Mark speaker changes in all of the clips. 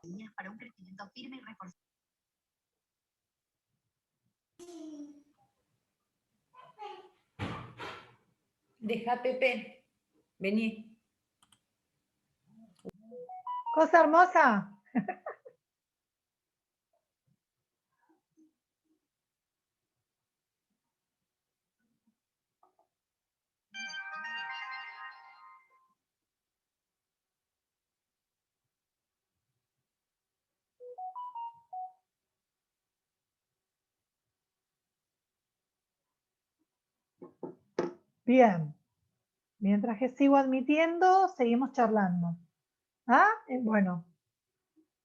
Speaker 1: semillas para un crecimiento firme y reforzado.
Speaker 2: Deja, Pepe. Vení.
Speaker 3: Cosa hermosa. Bien. Mientras que sigo admitiendo, seguimos charlando. Bueno,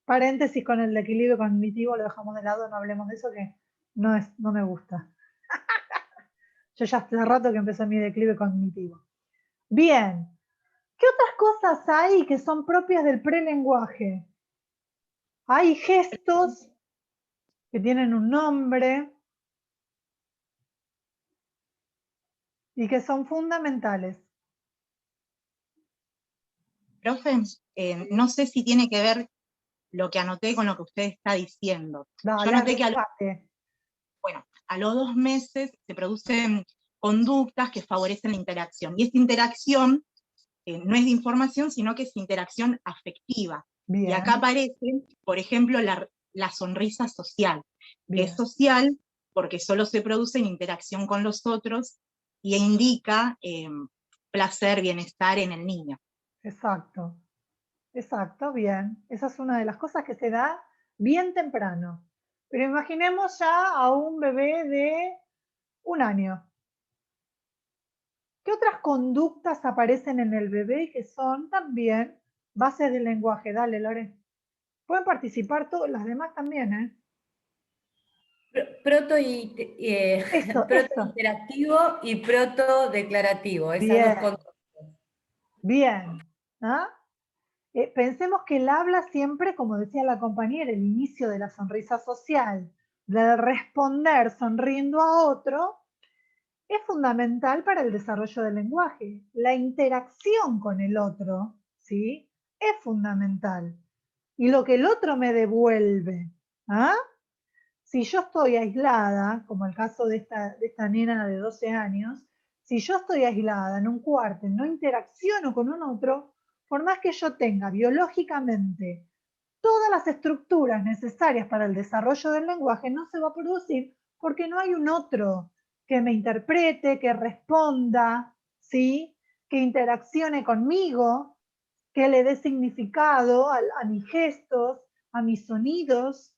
Speaker 3: paréntesis con el equilibrio cognitivo, lo dejamos de lado, no hablemos de eso que no me gusta. Yo ya hace rato que empezó mi declive cognitivo. Bien, ¿qué otras cosas hay que son propias del prelenguaje? Hay gestos que tienen un nombre y que son fundamentales.
Speaker 4: Profe, no sé si tiene que ver lo que anoté con lo que usted está diciendo.
Speaker 3: Dale,
Speaker 4: Yo anoté que a los 2 meses se producen conductas que favorecen la interacción. Y esta interacción no es de información, sino que es interacción afectiva.
Speaker 3: Bien.
Speaker 4: Y acá aparece, por ejemplo, la sonrisa social.
Speaker 3: Bien.
Speaker 4: Que es social porque solo se produce en interacción con los otros y indica placer, bienestar en el niño.
Speaker 3: Exacto, exacto, bien. Esa es una de las cosas que se da bien temprano. Pero imaginemos ya a un bebé de 1 año. ¿Qué otras conductas aparecen en el bebé que son también bases del lenguaje? Dale, Lore. Pueden participar todos, las demás también, ¿eh?
Speaker 2: Proto
Speaker 3: Eso.
Speaker 2: interactivo y proto declarativo. Esas
Speaker 3: Bien.
Speaker 2: dos conductas.
Speaker 3: Bien. Pensemos que el habla siempre, como decía la compañera, el inicio de la sonrisa social, del responder sonriendo a otro, es fundamental para el desarrollo del lenguaje. La interacción con el otro, ¿sí? Es fundamental. Y lo que el otro me devuelve. Si yo estoy aislada, como el caso de esta nena de 12 años, si yo estoy aislada en un cuarto, no interacciono con un otro, por más que yo tenga biológicamente todas las estructuras necesarias para el desarrollo del lenguaje, no se va a producir porque no hay un otro que me interprete, que responda, ¿sí? Que interaccione conmigo, que le dé significado a mis gestos, a mis sonidos.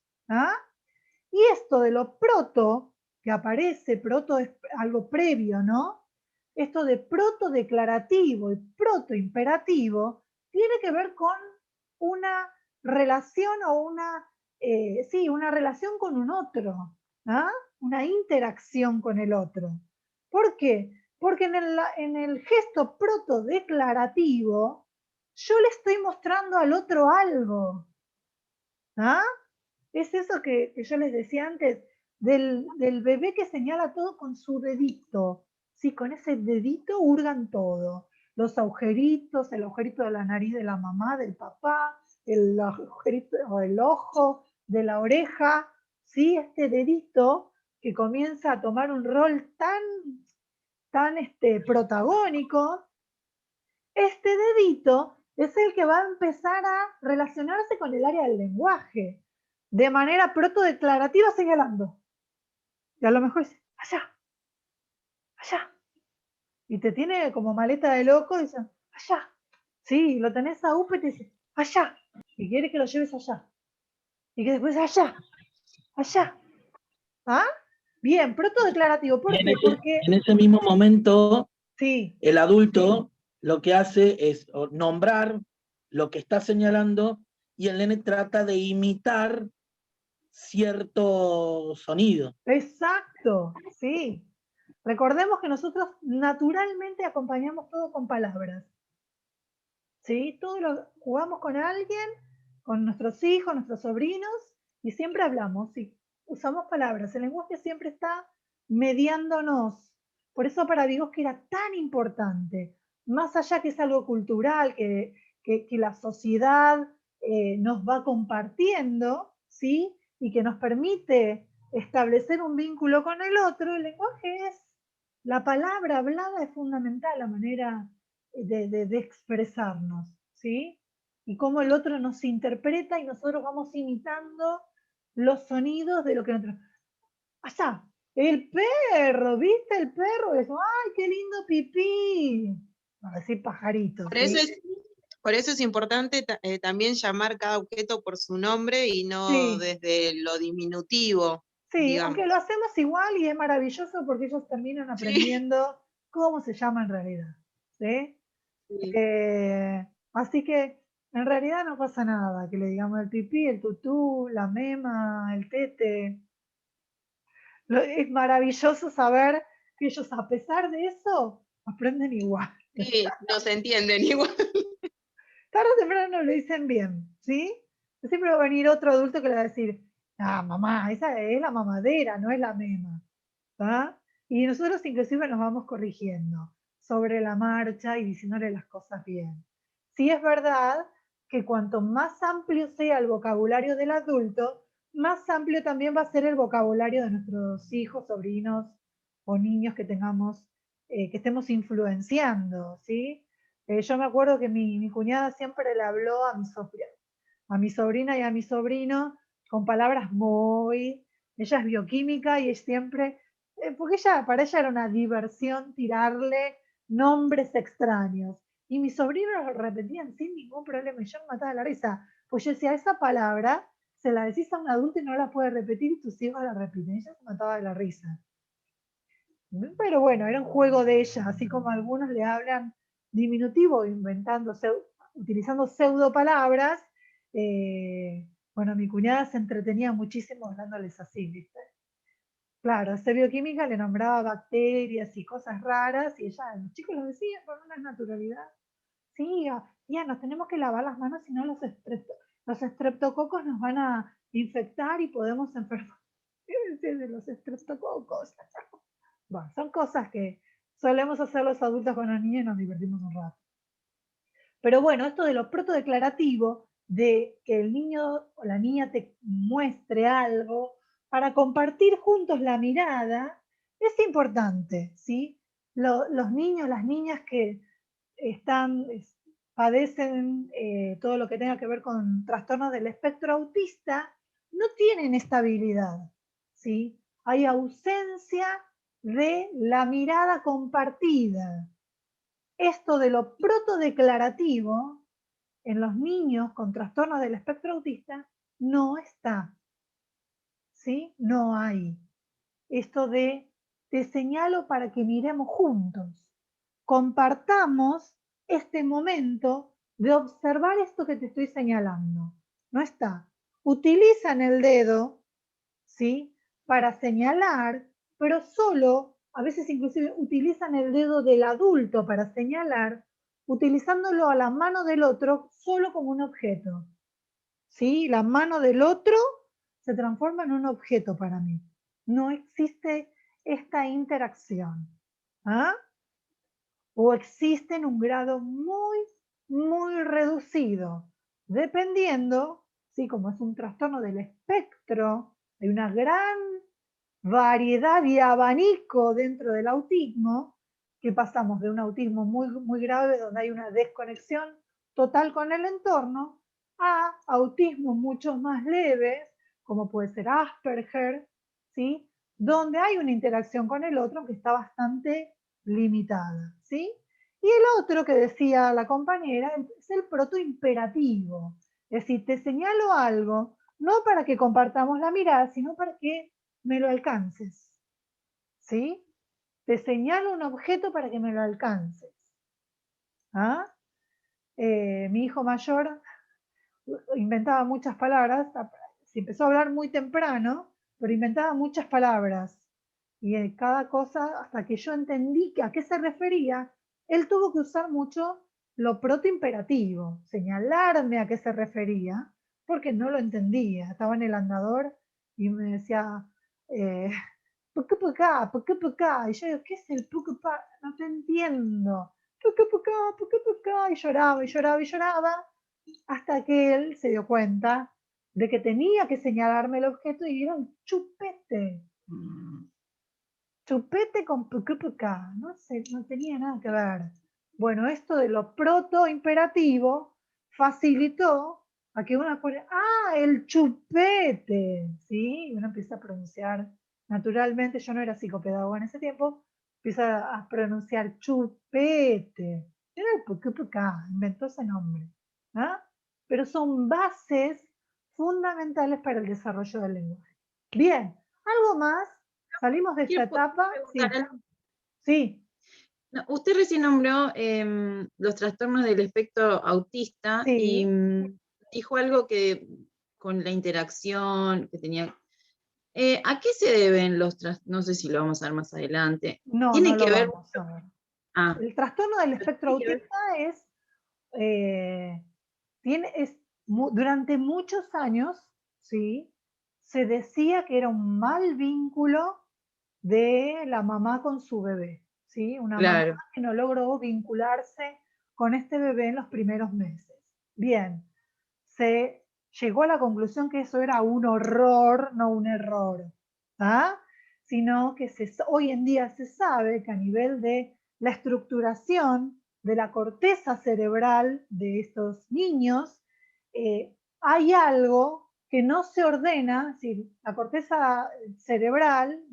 Speaker 3: Y esto de lo proto, que aparece, proto es algo previo, ¿no? Esto de proto declarativo y proto imperativo tiene que ver con una relación o una relación con un otro, una interacción con el otro. ¿Por qué? Porque en el gesto proto declarativo yo le estoy mostrando al otro algo. Es eso que yo les decía antes, del bebé que señala todo con su dedito. Sí, con ese dedito hurgan todo. Los agujeritos, el agujerito de la nariz de la mamá, del papá, el agujerito del ojo, de la oreja. Sí, este dedito que comienza a tomar un rol tan protagónico. Este dedito es el que va a empezar a relacionarse con el área del lenguaje de manera protodeclarativa señalando. Y a lo mejor dice, allá, allá. Y te tiene como maleta de loco y dice, allá. Sí, lo tenés a UPE y te dice, allá. Y quiere que lo lleves allá. Y que después allá, allá. Bien, protodeclarativo. ¿Por qué? Porque
Speaker 5: en ese mismo momento,
Speaker 3: sí,
Speaker 5: el adulto lo que hace es nombrar lo que está señalando y el nene trata de imitar cierto sonido.
Speaker 3: exacto, sí. Recordemos que nosotros naturalmente acompañamos todo con palabras. ¿Sí? Todo lo jugamos con alguien, con nuestros hijos, nuestros sobrinos, y siempre hablamos, y usamos palabras. El lenguaje siempre está mediándonos. Por eso para Vygotsky era tan importante, más allá que es algo cultural, que la sociedad nos va compartiendo, ¿sí? Y que nos permite establecer un vínculo con el otro. El lenguaje es, la palabra hablada es fundamental, la manera de expresarnos, ¿sí? Y cómo el otro nos interpreta y nosotros vamos imitando los sonidos de lo que nosotros... ¡Allá! El perro, ¿viste el perro? Eso, ¡ay, qué lindo pipí! A decir pajarito,
Speaker 6: Por
Speaker 3: ¿sí?
Speaker 6: por eso es importante también llamar cada objeto por su nombre y no
Speaker 3: Sí.
Speaker 6: desde lo diminutivo,
Speaker 3: Sí,
Speaker 6: digamos.
Speaker 3: aunque lo hacemos igual y es maravilloso porque ellos terminan aprendiendo cómo se llama en realidad, ¿sí?
Speaker 6: Sí.
Speaker 3: Así que en realidad no pasa nada, que le digamos el pipí, el tutú, la mema, el tete. Es maravilloso saber que ellos a pesar de eso aprenden igual.
Speaker 6: Sí, no se entienden igual.
Speaker 3: Tarde o temprano lo dicen bien, ¿sí? Siempre va a venir otro adulto que le va a decir, ah, mamá, esa es la mamadera, no es la mema. ¿Tá? Y nosotros inclusive nos vamos corrigiendo sobre la marcha y diciéndole las cosas bien. Sí es verdad que cuanto más amplio sea el vocabulario del adulto, más amplio también va a ser el vocabulario de nuestros hijos, sobrinos o niños que tengamos, que estemos influenciando, ¿sí? Yo me acuerdo que mi cuñada siempre le habló a mi sobrina y a mi sobrino con palabras muy... Ella es bioquímica y es siempre... porque para ella era una diversión tirarle nombres extraños. Y mis sobrinos lo repetían sin ningún problema y yo me mataba de la risa. Pues yo decía, esa palabra se la decís a un adulto y no la puede repetir y tus hijos la repiten. Y ella se mataba de la risa. Pero bueno, era un juego de ella, así como algunos le hablan diminutivo, utilizando pseudo palabras. Bueno, mi cuñada se entretenía muchísimo hablándoles así, ¿viste? Claro, hacer bioquímica le nombraba bacterias y cosas raras y ella, los chicos lo decían con una naturalidad. Sí, ya nos tenemos que lavar las manos, si no los estreptococos nos van a infectar y podemos enfermar. De los estreptococos. Bueno, son cosas que solemos hacer los adultos con los niños y nos divertimos un rato. Pero bueno, esto de lo protodeclarativo, de que el niño o la niña te muestre algo para compartir juntos la mirada, es importante, ¿sí? Los niños, las niñas que padecen todo lo que tenga que ver con trastornos del espectro autista, no tienen esta habilidad, ¿sí? Hay ausencia de la mirada compartida. Esto de lo protodeclarativo en los niños con trastornos del espectro autista no está, ¿sí? No hay. Esto de te señalo para que miremos juntos, compartamos este momento de observar esto que te estoy señalando. No está. Utilizan el dedo, ¿sí? Para señalar, pero solo, a veces inclusive utilizan el dedo del adulto para señalar, utilizándolo a la mano del otro solo como un objeto. ¿Sí? La mano del otro se transforma en un objeto para mí. No existe esta interacción. ¿Ah? O existe en un grado muy, muy reducido, dependiendo, ¿sí? Como es un trastorno del espectro, hay una gran variedad y abanico dentro del autismo, que pasamos de un autismo muy, muy grave, donde hay una desconexión total con el entorno, a autismos mucho más leves, como puede ser Asperger, ¿sí? Donde hay una interacción con el otro que está bastante limitada, ¿sí? Y el otro que decía la compañera es el protoimperativo, es decir, te señalo algo, no para que compartamos la mirada, sino para que me lo alcances, ¿sí? Te señalo un objeto para que me lo alcances. ¿Ah? Mi hijo mayor inventaba muchas palabras, se empezó a hablar muy temprano, pero inventaba muchas palabras. Y cada cosa, hasta que yo entendí a qué se refería, él tuvo que usar mucho lo protoimperativo, señalarme a qué se refería, porque no lo entendía. Estaba en el andador y me decía, pucupacá, pucupacá. Y yo digo, ¿qué es el pucupá? No te entiendo. Pucupacá, pucupacá. Y lloraba, y lloraba, y lloraba. hasta que él se dio cuenta de que tenía que señalarme el objeto y era un chupete. Chupete con pucupuca, no sé, no tenía nada que ver. Bueno, esto de lo protoimperativo facilitó a que uno pone, el chupete, ¿sí? Y uno empieza a pronunciar naturalmente, yo no era psicopedagoga en ese tiempo, empieza a pronunciar chupete. Era el pucupuca, inventó ese nombre. ¿Ah? Pero son bases fundamentales para el desarrollo del lenguaje. Bien, algo más. Salimos de esta etapa. Sí,
Speaker 7: preguntar algo.
Speaker 3: sí,
Speaker 7: No, usted recién nombró los trastornos del espectro autista y
Speaker 3: sí.
Speaker 7: dijo algo que con la interacción que tenía. ¿A qué se deben los trastornos? No sé si lo vamos a ver más adelante.
Speaker 3: No, no
Speaker 7: ¿Tiene
Speaker 3: lo
Speaker 7: que ver?
Speaker 3: vamos a ver.
Speaker 7: Ah,
Speaker 3: El trastorno del
Speaker 7: pero
Speaker 3: espectro
Speaker 7: tiene que ver.
Speaker 3: autista durante muchos años, ¿sí? Se decía que era un mal vínculo de la mamá con su bebé, ¿sí? Una mamá
Speaker 7: Claro,
Speaker 3: que no logró vincularse con este bebé en los primeros meses. Bien, se llegó a la conclusión que eso era un horror, no un error, ¿ah? Sino que hoy en día se sabe que a nivel de la estructuración de la corteza cerebral de estos niños, hay algo que no se ordena, es decir, la corteza cerebral,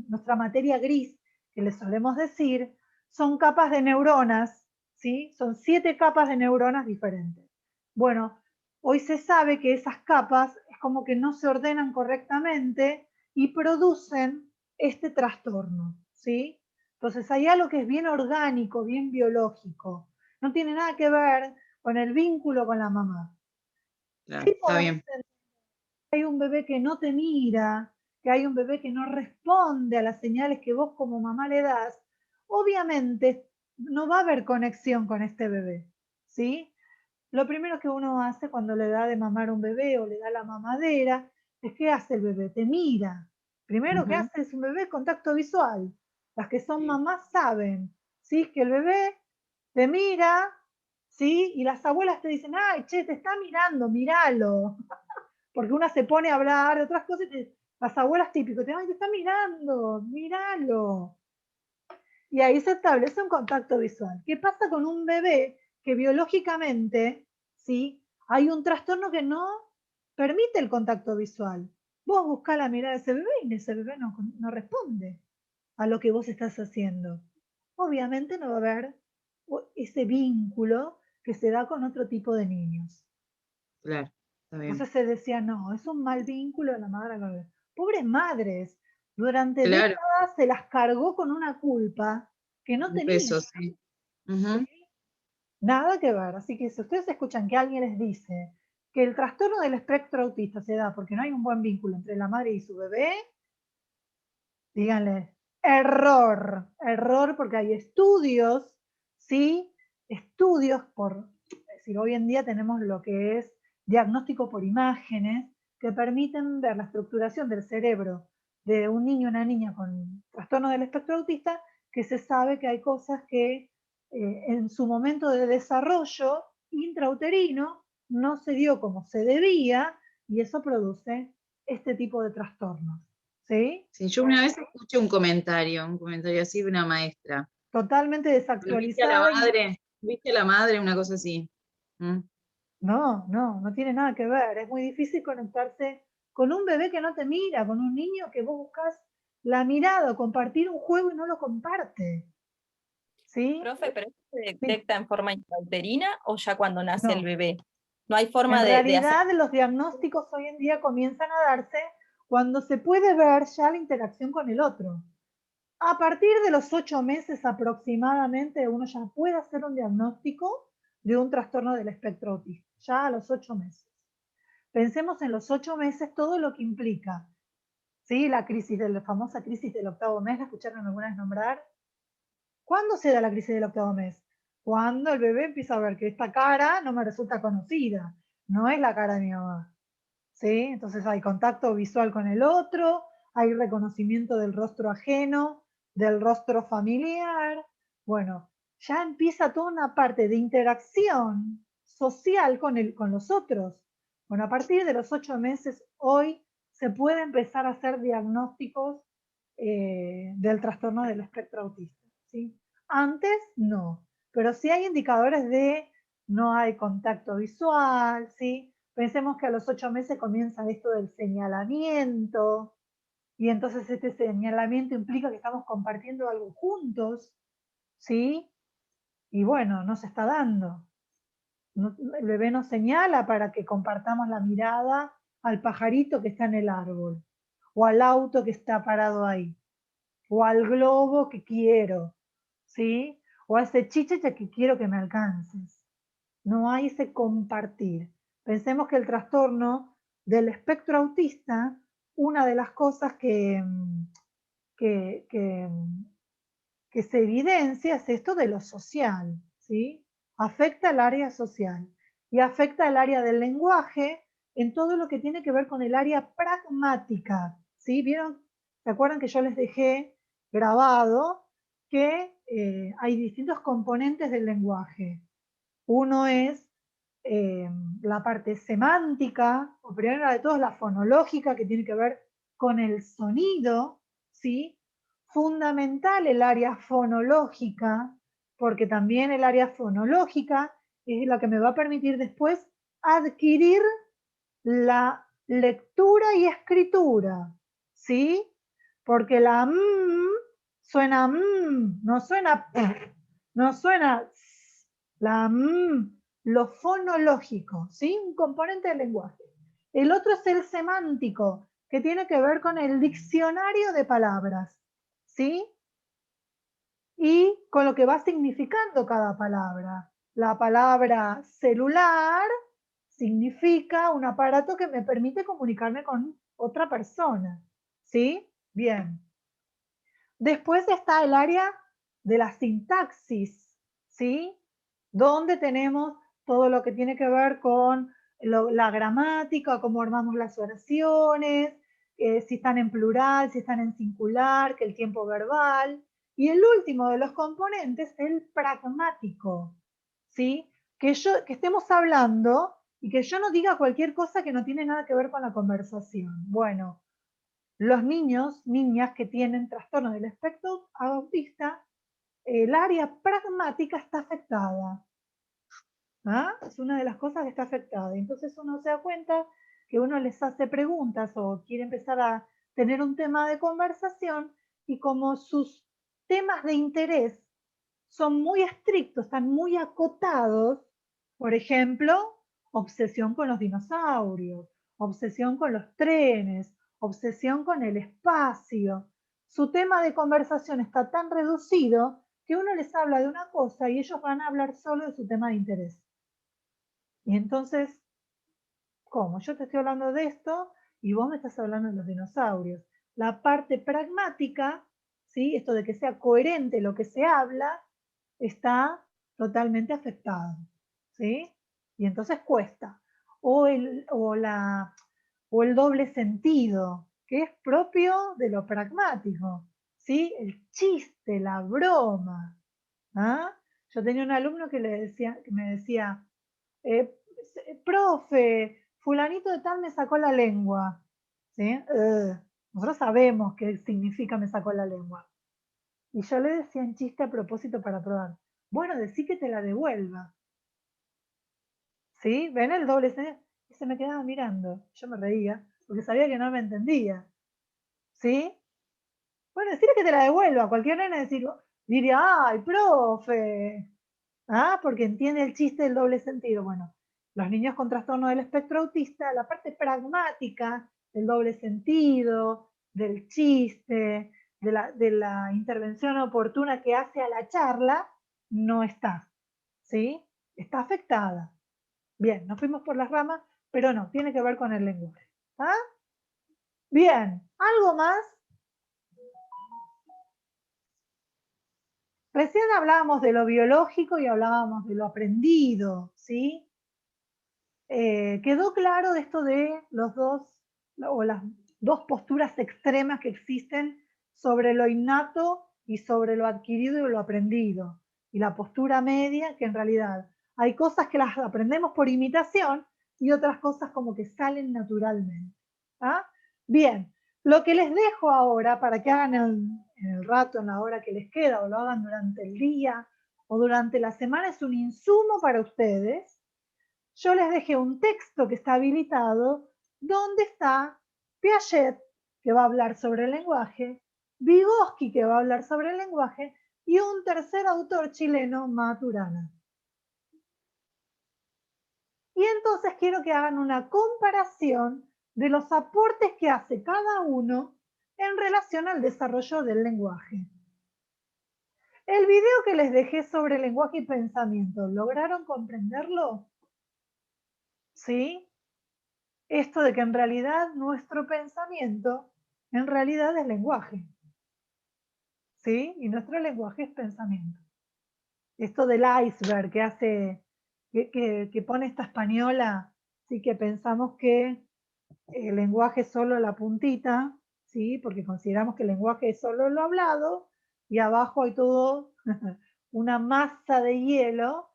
Speaker 3: nuestra materia gris, que le solemos decir, son capas de neuronas, ¿sí? Son 7 capas de neuronas diferentes. Bueno, hoy se sabe que esas capas es como que no se ordenan correctamente y producen este trastorno, ¿sí? Entonces hay algo que es bien orgánico, bien biológico. No tiene nada que ver con el vínculo con la mamá.
Speaker 7: claro,
Speaker 3: Sí
Speaker 7: está
Speaker 3: podemos
Speaker 7: bien.
Speaker 3: entender que hay un bebé que no te mira, que hay un bebé que no responde a las señales que vos como mamá le das. Obviamente no va a haber conexión con este bebé, ¿sí? Lo primero que uno hace cuando le da de mamar a un bebé o le da la mamadera es ¿qué hace el bebé? Te mira. Primero que
Speaker 7: Ujú.
Speaker 3: hace es un bebé contacto visual. Las que son mamás saben, ¿sí? Que el bebé te mira, ¿sí? Y las abuelas te dicen, ay, che, te está mirando, míralo. Porque una se pone a hablar de otras cosas y las abuelas típicas te dicen, ay, te está mirando, míralo. Y ahí se establece un contacto visual. ¿Qué pasa con un bebé que biológicamente, ¿sí? Hay un trastorno que no permite el contacto visual? Vos buscás la mirada de ese bebé y ese bebé no responde a lo que vos estás haciendo. Obviamente no va a haber ese vínculo que se da con otro tipo de niños.
Speaker 7: Claro, está bien.
Speaker 3: Entonces se decía, no, es un mal vínculo de la madre al bebé. Pobres madres, durante
Speaker 7: Claro,
Speaker 3: décadas se las cargó con una culpa que no
Speaker 7: un
Speaker 3: tenían.
Speaker 7: peso, sí. Ujú.
Speaker 3: Nada que ver. Así que si ustedes escuchan que alguien les dice que el trastorno del espectro autista se da porque no hay un buen vínculo entre la madre y su bebé, díganle, error, error, porque hay estudios, ¿sí? Estudios es decir, hoy en día tenemos lo que es diagnóstico por imágenes que permiten ver la estructuración del cerebro de un niño o una niña con trastorno del espectro autista, que se sabe que hay cosas que en su momento de desarrollo intrauterino no se dio como se debía y eso produce este tipo de trastornos. ¿Sí?
Speaker 7: Sí, yo una vez escuché un comentario así de una maestra.
Speaker 3: Totalmente
Speaker 7: ¿Viste a la
Speaker 3: desactualizada y
Speaker 7: madre? ¿Viste a la madre? Una cosa así. ¿Mm?
Speaker 3: no tiene nada que ver. Es muy difícil conectarse con un bebé que no te mira, con un niño que vos buscas la mirada, compartir un juego y no lo comparte. ¿Sí?
Speaker 8: Profe, ¿pero esto se
Speaker 3: Sí.
Speaker 8: detecta en forma intrauterina o ya cuando nace el
Speaker 3: No.
Speaker 8: bebé? No hay
Speaker 3: En
Speaker 8: forma de hacer.
Speaker 3: realidad los diagnósticos hoy en día comienzan a darse cuando se puede ver ya la interacción con el otro. A partir de los 8 meses aproximadamente, uno ya puede hacer un diagnóstico de un trastorno del espectro autista, ya a los 8 meses. Pensemos en los 8 meses todo lo que implica, ¿sí? La famosa crisis del octavo mes, ¿la escucharon alguna vez nombrar? ¿Cuándo se da la crisis del octavo mes? Cuando el bebé empieza a ver que esta cara no me resulta conocida, no es la cara de mi mamá, ¿sí? Entonces hay contacto visual con el otro, hay reconocimiento del rostro ajeno, del rostro familiar. Bueno, ya empieza toda una parte de interacción social con los otros. Bueno, a partir de los 8 meses hoy se puede empezar a hacer diagnósticos del trastorno del espectro autista, ¿sí? Antes no, pero sí hay indicadores de no hay contacto visual, ¿sí? Pensemos que a los 8 meses comienza esto del señalamiento, y entonces este señalamiento implica que estamos compartiendo algo juntos, ¿sí? Y bueno, no se está dando. El bebé nos señala para que compartamos la mirada al pajarito que está en el árbol, o al auto que está parado ahí, o al globo que quiero, ¿sí? O a ese chicheche que quiero que me alcances. No hay ese compartir. Pensemos que el trastorno del espectro autista, una de las cosas que se evidencia es esto de lo social, ¿sí? Afecta el área social y afecta el área del lenguaje en todo lo que tiene que ver con el área pragmática, ¿sí? ¿Vieron? ¿Se acuerdan que yo les dejé grabado que hay distintos componentes del lenguaje? Uno es la parte semántica, o primero de todo la fonológica, que tiene que ver con el sonido, ¿sí? Fundamental el área fonológica, porque también el área fonológica es la que me va a permitir después adquirir la lectura y escritura, ¿sí? Porque la suena no suena no suena la lo fonológico, ¿sí? Un componente del lenguaje. El otro es el semántico, que tiene que ver con el diccionario de palabras, ¿sí? Y con lo que va significando cada palabra. La palabra celular significa un aparato que me permite comunicarme con otra persona, ¿sí? Bien. Después está el área de la sintaxis, ¿sí? Donde tenemos todo lo que tiene que ver con la gramática, cómo armamos las oraciones, si están en plural, si están en singular, que el tiempo verbal. Y el último de los componentes, el pragmático, ¿sí? Que estemos hablando y que yo no diga cualquier cosa que no tiene nada que ver con la conversación. Bueno, los niños, niñas que tienen trastorno del espectro autista, el área pragmática está afectada. ¿Ah? Es una de las cosas que está afectada. Entonces uno se da cuenta que uno les hace preguntas o quiere empezar a tener un tema de conversación y como sus temas de interés son muy estrictos, están muy acotados, por ejemplo, obsesión con los dinosaurios, obsesión con los trenes, obsesión con el espacio. Su tema de conversación está tan reducido que uno les habla de una cosa y ellos van a hablar solo de su tema de interés. Y entonces, ¿cómo? Yo te estoy hablando de esto y vos me estás hablando de los dinosaurios. La parte pragmática, ¿sí? Esto de que sea coherente lo que se habla, está totalmente afectado, ¿sí? Y entonces cuesta. O el doble sentido, que es propio de lo pragmático, ¿sí? El chiste, la broma. ¿Ah? Yo tenía un alumno que me decía, profe, fulanito de tal me sacó la lengua, ¿sí? Nosotros sabemos qué significa me sacó la lengua. Y yo le decía en chiste a propósito para probar, bueno, decí que te la devuelva. ¿Sí? ¿Ven el doble sentido? Y se me quedaba mirando. Yo me reía, porque sabía que no me entendía. ¿Sí? Bueno, decirle que te la devuelva. Cualquier nena diría, ay, profe. ¿Ah? Porque entiende el chiste del doble sentido. Bueno, los niños con trastorno del espectro autista, la parte pragmática del doble sentido, del chiste, de la intervención oportuna que hace a la charla, no está, ¿sí? Está afectada. Bien, nos fuimos por las ramas, pero no, tiene que ver con el lenguaje. ¿Ah? Bien, ¿algo más? Recién hablábamos de lo biológico y hablábamos de lo aprendido, ¿sí? Quedó claro esto de las dos posturas extremas que existen sobre lo innato y sobre lo adquirido y lo aprendido. Y la postura media, que en realidad Hay cosas que las aprendemos por imitación y otras cosas como que salen naturalmente. ¿Ah? Bien, lo que les dejo ahora para que hagan en el rato, en la hora que les queda, o lo hagan durante el día o durante la semana, es un insumo para ustedes. Yo les dejé un texto que está habilitado donde está Piaget, que va a hablar sobre el lenguaje, Vygotsky, que va a hablar sobre el lenguaje, y un tercer autor chileno, Maturana. Y entonces quiero que hagan una comparación de los aportes que hace cada uno en relación al desarrollo del lenguaje. El video que les dejé sobre lenguaje y pensamiento, ¿lograron comprenderlo? ¿Sí? Esto de que en realidad nuestro pensamiento en realidad es lenguaje. ¿Sí? Y nuestro lenguaje es pensamiento. Esto del iceberg que hace, que pone esta española, sí, que pensamos que el lenguaje es solo la puntita, ¿sí? Porque consideramos que el lenguaje es solo lo hablado, y abajo hay todo una masa de hielo,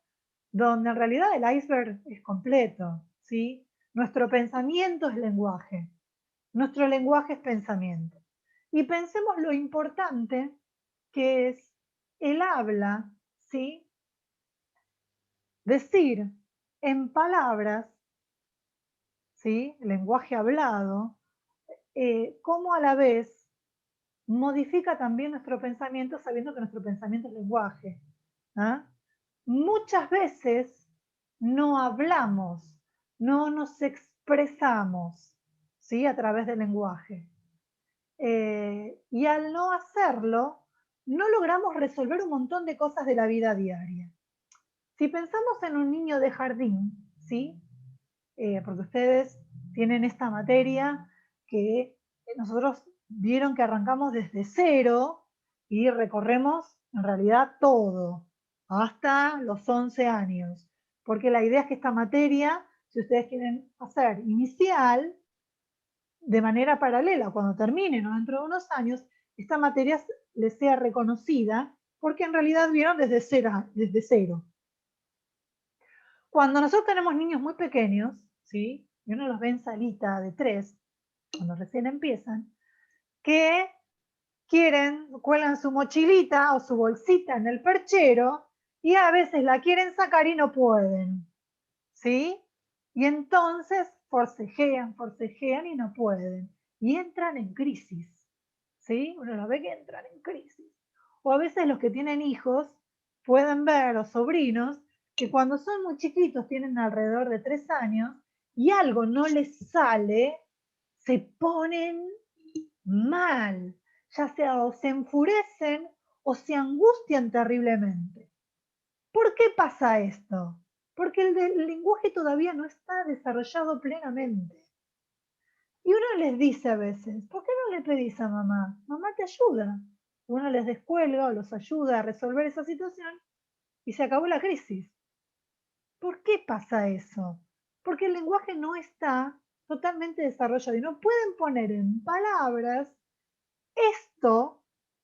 Speaker 3: donde en realidad el iceberg es completo, ¿sí? Nuestro pensamiento es lenguaje, nuestro lenguaje es pensamiento. Y pensemos lo importante que es el habla, ¿sí? Decir en palabras, ¿sí? Lenguaje hablado, cómo a la vez modifica también nuestro pensamiento, sabiendo que nuestro pensamiento es lenguaje. ¿Ah? Muchas veces no hablamos, no nos expresamos, ¿sí? A través del lenguaje. Y al no hacerlo, no logramos resolver un montón de cosas de la vida diaria. Si pensamos en un niño de jardín, ¿sí? Porque ustedes tienen esta materia que nosotros vieron que arrancamos desde cero y recorremos en realidad todo, hasta los 11 años. Porque la idea es que esta materia, si ustedes quieren hacer inicial, de manera paralela, cuando terminen o dentro de unos años, esta materia les sea reconocida, porque en realidad vieron desde cero. Cuando nosotros tenemos niños muy pequeños, ¿sí? Y uno los ve en salita de 3, cuando recién empiezan, que cuelgan su mochilita o su bolsita en el perchero y a veces la quieren sacar y no pueden, ¿sí? Y entonces forcejean y no pueden. Y entran en crisis, ¿sí? Uno los ve que entran en crisis. O a veces los que tienen hijos pueden ver, o sobrinos, que cuando son muy chiquitos, tienen alrededor de 3 años, y algo no les sale, se ponen mal, ya sea o se enfurecen o se angustian terriblemente. ¿Por qué pasa esto? Porque el lenguaje todavía no está desarrollado plenamente. Y uno les dice a veces, ¿por qué no le pedís a mamá? Mamá te ayuda. Uno les descuelga o los ayuda a resolver esa situación y se acabó la crisis. ¿Por qué pasa eso? Porque el lenguaje no está totalmente desarrollado y no pueden poner en palabras esto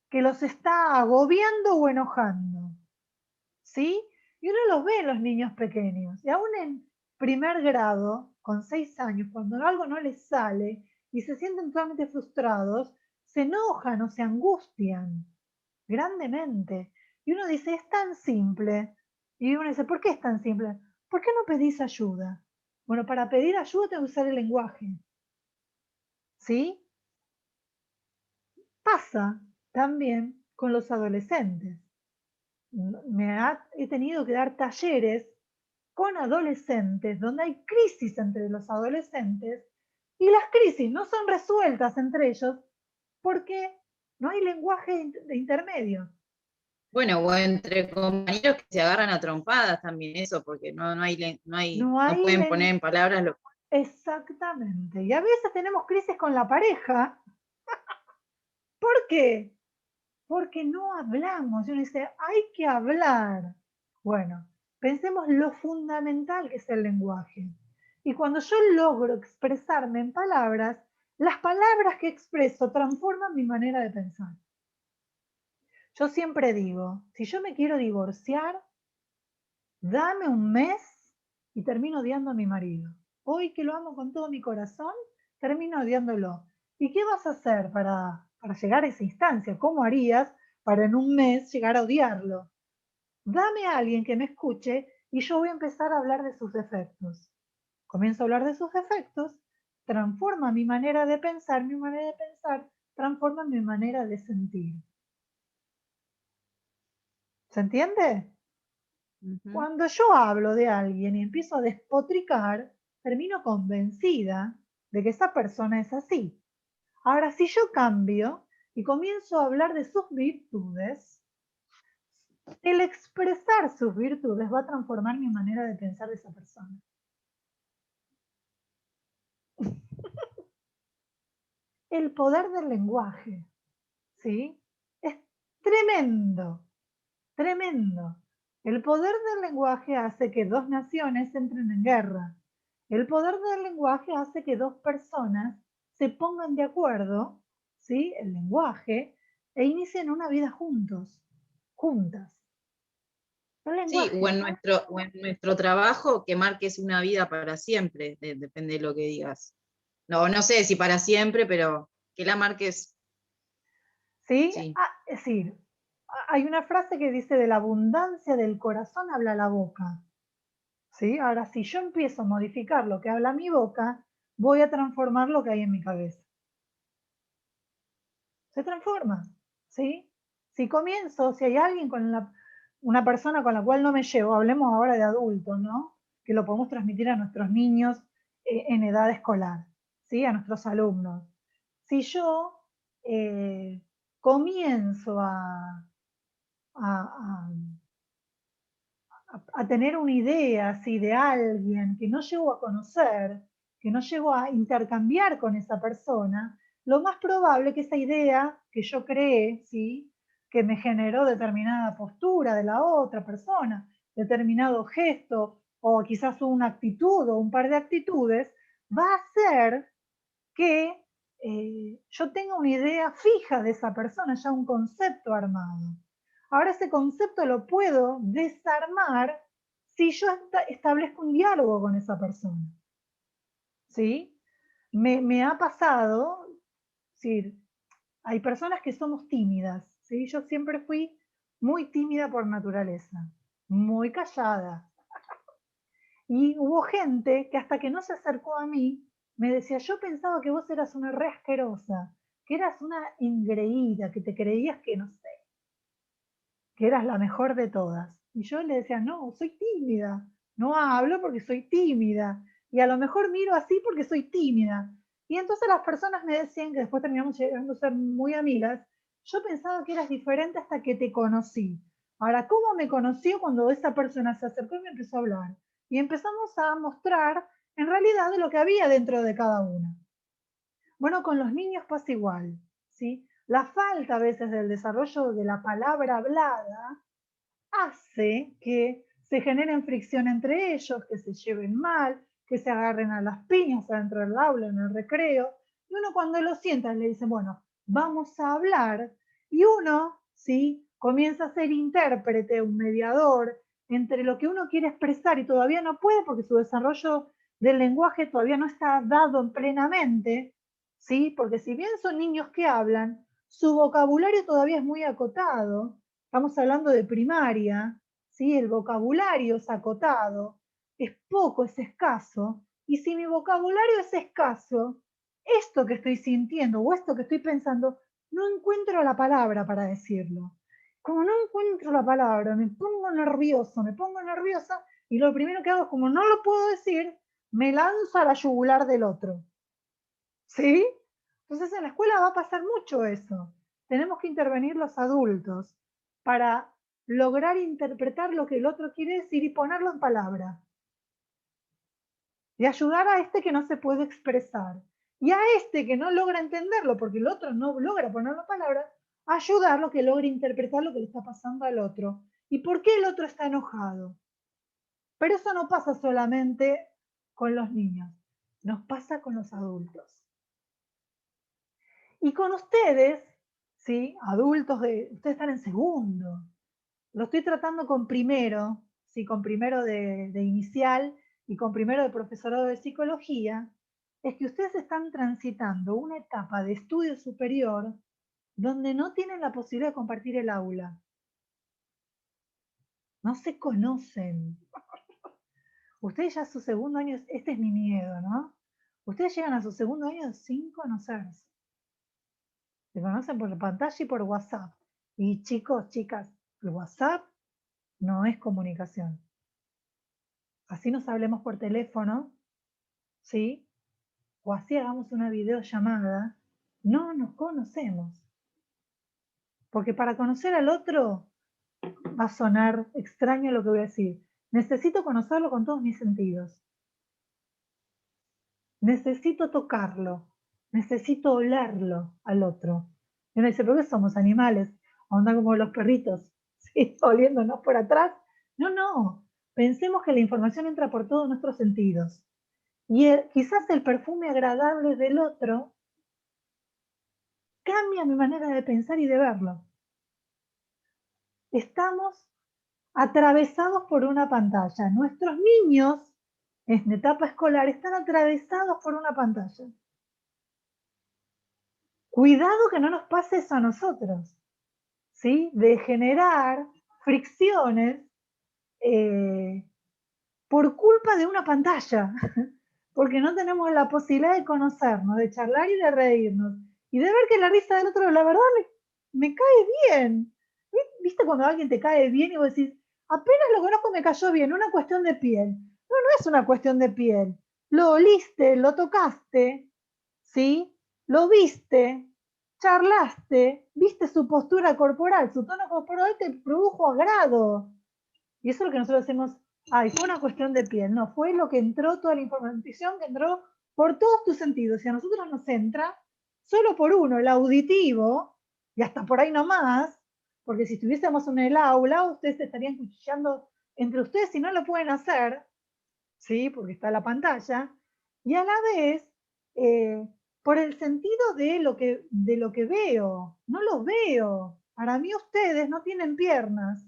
Speaker 3: que los está agobiando o enojando. ¿Sí? Y uno los ve en los niños pequeños. Y aún en primer grado, con 6 años, cuando algo no les sale y se sienten totalmente frustrados, se enojan o se angustian grandemente. Y uno dice, es tan simple. Y uno dice, ¿por qué es tan simple? ¿Por qué no pedís ayuda? Bueno, para pedir ayuda tengo que usar el lenguaje. ¿Sí? Pasa también con los adolescentes. He tenido que dar talleres con adolescentes donde hay crisis entre los adolescentes y las crisis no son resueltas entre ellos porque no hay lenguaje de intermedio.
Speaker 7: Bueno, o entre compañeros que se agarran a trompadas también eso, porque no pueden poner en palabras lo que...
Speaker 3: Exactamente. Y a veces tenemos crisis con la pareja. ¿Por qué? Porque no hablamos. Y uno dice, hay que hablar. Bueno, pensemos lo fundamental que es el lenguaje. Y cuando yo logro expresarme en palabras, las palabras que expreso transforman mi manera de pensar. Yo siempre digo, si yo me quiero divorciar, Dame un mes y termino odiando a mi marido. Hoy que lo amo con todo mi corazón, termino odiándolo. ¿Y qué vas a hacer para llegar a esa instancia? ¿Cómo harías para en un mes llegar a odiarlo? Dame a alguien que me escuche y yo voy a empezar a hablar de sus defectos. Comienzo a hablar de sus defectos, transforma mi manera de pensar transforma mi manera de sentir. ¿Se entiende?
Speaker 7: Ujú.
Speaker 3: Cuando yo hablo de alguien y empiezo a despotricar, termino convencida de que esa persona es así. Ahora, si yo cambio y comienzo a hablar de sus virtudes, el expresar sus virtudes va a transformar mi manera de pensar de esa persona. El poder del lenguaje, ¿sí? Es tremendo, tremendo. El poder del lenguaje hace que dos naciones entren en guerra. El poder del lenguaje hace que dos personas se pongan de acuerdo, ¿sí? El lenguaje, e inicien una vida juntos, juntas. El
Speaker 7: Sí,
Speaker 3: lenguaje.
Speaker 7: o en nuestro trabajo que marques una vida para siempre, depende de lo que digas. No sé si para siempre, pero que la marques,
Speaker 3: ¿Sí?
Speaker 7: sí.
Speaker 3: Es decir, hay una frase que dice: de la abundancia del corazón habla la boca. ¿Sí? Ahora, si yo empiezo a modificar lo que habla mi boca, voy a transformar lo que hay en mi cabeza. Se transforma, ¿sí? Si comienzo, si hay alguien una persona con la cual no me llevo, hablemos ahora de adultos, ¿no? Que lo podemos transmitir a nuestros niños en edad escolar, ¿sí? A nuestros alumnos. Si yo comienzo a, a tener una idea así de alguien que no llego a conocer, que no llego a intercambiar con esa persona, lo más probable es que esa idea que yo creé, ¿sí? Que me generó determinada postura de la otra persona, determinado gesto o quizás una actitud o un par de actitudes, va a hacer que yo tenga una idea fija de esa persona, ya un concepto armado. Ahora ese concepto lo puedo desarmar si yo establezco un diálogo con esa persona. ¿Sí? Me ha pasado, sí, hay personas que somos tímidas, ¿sí? Yo siempre fui muy tímida por naturaleza, muy callada. Y hubo gente que hasta que no se acercó a mí, me decía: yo pensaba que vos eras una re asquerosa, que eras una engreída, que te creías que no sé, que eras la mejor de todas. Y yo le decía: no, soy tímida, no hablo porque soy tímida, y a lo mejor miro así porque soy tímida. Y entonces las personas me decían, que después terminamos llegando a ser muy amigas: yo pensaba que eras diferente hasta que te conocí. Ahora, ¿cómo me conoció? Cuando esa persona se acercó y me empezó a hablar. Y empezamos a mostrar en realidad lo que había dentro de cada una. Bueno, con los niños pasa igual, ¿sí? La falta a veces del desarrollo de la palabra hablada hace que se generen fricción entre ellos, que se lleven mal, que se agarren a las piñas adentro del aula, en el recreo. Y uno, cuando lo sienta, le dice: bueno, vamos a hablar. Y uno, ¿sí? Comienza a ser intérprete, un mediador entre lo que uno quiere expresar y todavía no puede porque su desarrollo del lenguaje todavía no está dado plenamente, ¿sí? Porque si bien son niños que hablan, su vocabulario todavía es muy acotado. Estamos hablando de primaria, ¿sí? El vocabulario es acotado, es poco, es escaso. Y si mi vocabulario es escaso, esto que estoy sintiendo o esto que estoy pensando, no encuentro la palabra para decirlo. Como no encuentro la palabra, me pongo nerviosa, y lo primero que hago es, como no lo puedo decir, me lanzo a la yugular del otro. ¿Sí? Entonces en la escuela va a pasar mucho eso. Tenemos que intervenir los adultos para lograr interpretar lo que el otro quiere decir y ponerlo en palabra. Y ayudar a este que no se puede expresar. Y a este que no logra entenderlo porque el otro no logra ponerlo en palabra, ayudarlo que logre interpretar lo que le está pasando al otro. ¿Y por qué el otro está enojado? Pero eso no pasa solamente con los niños, nos pasa con los adultos. Y con ustedes, ¿sí? Adultos, ustedes están en segundo. Lo estoy tratando con primero, ¿sí? Con primero de inicial y con primero de profesorado de psicología, es que ustedes están transitando una etapa de estudio superior donde no tienen la posibilidad de compartir el aula. No se conocen. Ustedes ya su segundo año, este es mi miedo, ¿no? Ustedes llegan a su segundo año sin conocerse. Se conocen por la pantalla y por WhatsApp. Y chicos, chicas, el WhatsApp no es comunicación. Así nos hablemos por teléfono, ¿sí? O así hagamos una videollamada, no nos conocemos. Porque para conocer al otro, va a sonar extraño lo que voy a decir, necesito conocerlo con todos mis sentidos. Necesito tocarlo, necesito olerlo al otro. Y uno dice, ¿pero qué somos animales? Onda como los perritos, ¿sí? Oliéndonos por atrás. No, no. Pensemos que la información entra por todos nuestros sentidos. Y quizás el perfume agradable del otro cambia mi manera de pensar y de verlo. Estamos atravesados por una pantalla. Nuestros niños en etapa escolar están atravesados por una pantalla. Cuidado que no nos pase eso a nosotros, ¿sí? De generar fricciones por culpa de una pantalla, porque no tenemos la posibilidad de conocernos, de charlar y de reírnos, y de ver que la risa del otro, la verdad, me cae bien. ¿Viste cuando alguien te cae bien y vos decís, apenas lo conozco me cayó bien, una cuestión de piel? No, no es una cuestión de piel. Lo oliste, lo tocaste, ¿sí? Lo viste, charlaste, viste su postura corporal, su tono corporal te produjo agrado. Y eso es lo que nosotros hacemos, ay, fue una cuestión de piel, no, fue lo que entró, toda la información que entró por todos tus sentidos. Si a nosotros nos entra solo por uno, el auditivo, y hasta por ahí nomás, porque si estuviésemos en el aula, ustedes estarían cuchillando entre ustedes y no lo pueden hacer, ¿sí? Porque está la pantalla, y a la vez, por el sentido de lo que veo, no los veo. Para mí ustedes no tienen piernas.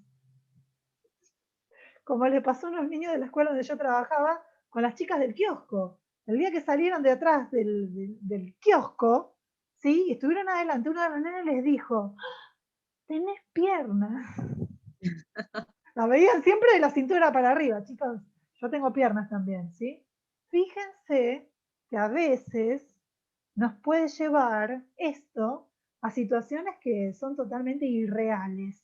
Speaker 3: Como le pasó a unos niños de la escuela donde yo trabajaba con las chicas del kiosco. El día que salieron de atrás del kiosco, ¿sí? Y estuvieron adelante, una de las nenas les dijo, tenés piernas. La veían siempre de la cintura para arriba, chicos. Yo tengo piernas también, ¿sí? Fíjense que a veces nos puede llevar esto a situaciones que son totalmente irreales,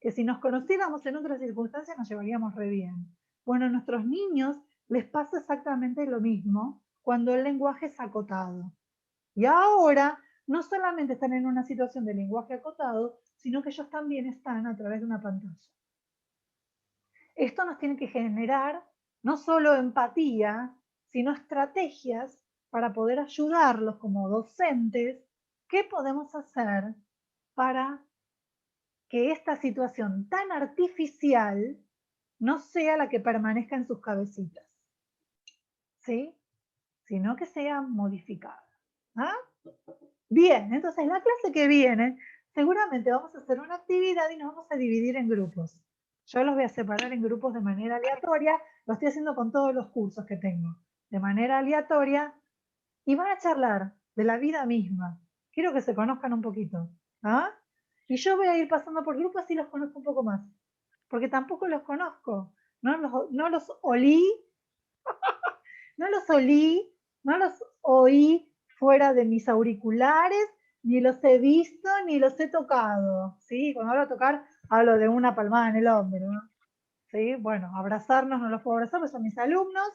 Speaker 3: que si nos conociéramos en otras circunstancias nos llevaríamos re bien. Bueno, a nuestros niños les pasa exactamente lo mismo cuando el lenguaje es acotado. Y ahora no solamente están en una situación de lenguaje acotado, sino que ellos también están a través de una pantalla. Esto nos tiene que generar no solo empatía, sino estrategias para poder ayudarlos como docentes. ¿Qué podemos hacer para que esta situación tan artificial no sea la que permanezca en sus cabecitas? ¿Sí? Sino que sea modificada. ¿Ah? Bien, entonces la clase que viene, seguramente vamos a hacer una actividad y nos vamos a dividir en grupos. Yo los voy a separar en grupos de manera aleatoria, lo estoy haciendo con todos los cursos que tengo, de manera aleatoria, y van a charlar de la vida misma. Quiero que se conozcan un poquito. ¿Ah? Y yo voy a ir pasando por grupos y los conozco un poco más, porque tampoco los conozco, no los olí, no los oí fuera de mis auriculares, ni los he visto, ni los he tocado, ¿sí? Cuando hablo de tocar, hablo de una palmada en el hombro, ¿no? ¿Sí? Bueno, abrazarnos no los puedo abrazar, porque son mis alumnos,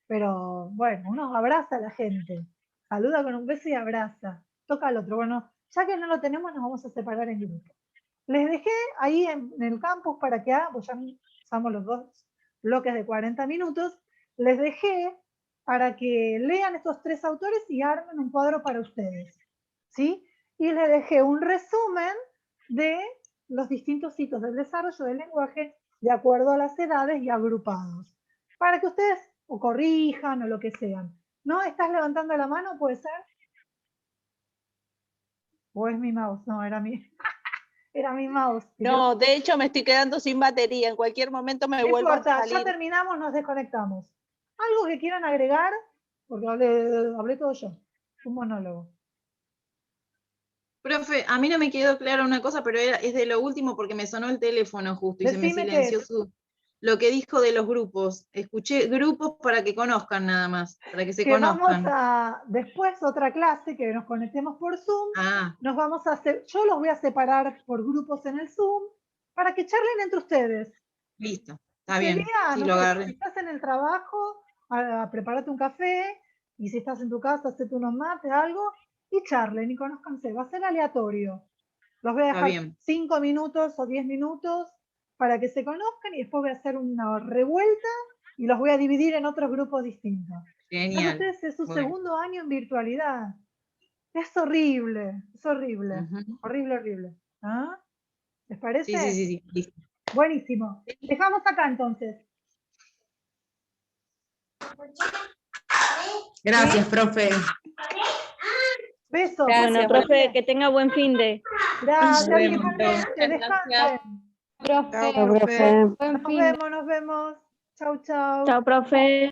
Speaker 3: pero bueno, uno abraza a la gente, saluda con un beso y abraza, toca al otro. Bueno, ya que no lo tenemos, nos vamos a separar en grupos. Les dejé ahí en el campus para que hagan, pues ya usamos los 2 bloques de 40 minutos, les dejé para que lean estos 3 autores y armen un cuadro para ustedes, ¿sí? Y les dejé un resumen de los distintos hitos del desarrollo del lenguaje de acuerdo a las edades y agrupados, para que ustedes o corrijan o lo que sean. ¿No? ¿Estás levantando la mano? ¿Puede ser? ¿O es mi mouse? No, era mi... Era mi mouse.
Speaker 9: No, de hecho me estoy quedando sin batería. En cualquier momento me
Speaker 3: No
Speaker 9: vuelvo a
Speaker 3: importa,
Speaker 9: salir.
Speaker 3: ya terminamos, nos desconectamos. ¿Algo que quieran agregar? Porque hablé todo yo. Un monólogo.
Speaker 7: Profe, a mí no me quedó clara una cosa, pero es de lo último porque me sonó el teléfono justo y se me
Speaker 3: Decime qué
Speaker 7: silenció lo que dijo de los grupos. Escuché grupos para que conozcan nada más, para que se
Speaker 3: Que vamos
Speaker 7: conozcan.
Speaker 3: a, después otra clase, que nos conectemos por Zoom,
Speaker 7: Ah,
Speaker 3: nos vamos a hacer, yo los voy a separar por grupos en el Zoom, para que charlen entre ustedes.
Speaker 7: listo, está
Speaker 3: Ese
Speaker 7: bien.
Speaker 3: día,
Speaker 7: Sí,
Speaker 3: no
Speaker 7: lo
Speaker 3: sé, si
Speaker 7: agarré.
Speaker 3: estás en el trabajo, prepárate un café, y si estás en tu casa, hacete unos mates, algo, y charlen y conózcanse. Va a ser aleatorio. Los voy a
Speaker 7: Está
Speaker 3: dejar
Speaker 7: bien.
Speaker 3: 5 minutos o 10 minutos para que se conozcan y después voy a hacer una revuelta y los voy a dividir en otros grupos distintos. Para
Speaker 7: Genial.
Speaker 3: ustedes es su
Speaker 7: Bueno.
Speaker 3: segundo año en virtualidad. Es horrible, es horrible.
Speaker 7: Ujú.
Speaker 3: Horrible, horrible. ¿Ah? ¿Les parece?
Speaker 7: Sí, listo.
Speaker 3: Buenísimo. Dejamos acá entonces.
Speaker 2: Gracias, profe.
Speaker 3: Besos.
Speaker 8: Gracias,
Speaker 10: profe, que tenga buen fin de.
Speaker 3: Gracias,
Speaker 2: Nos vemos.
Speaker 3: igualmente. Descansen.
Speaker 10: Profe,
Speaker 9: Chao, profe.
Speaker 10: buen
Speaker 3: Nos
Speaker 10: fin de.
Speaker 3: vemos, nos vemos. Chau, chau.
Speaker 10: Chao, profe.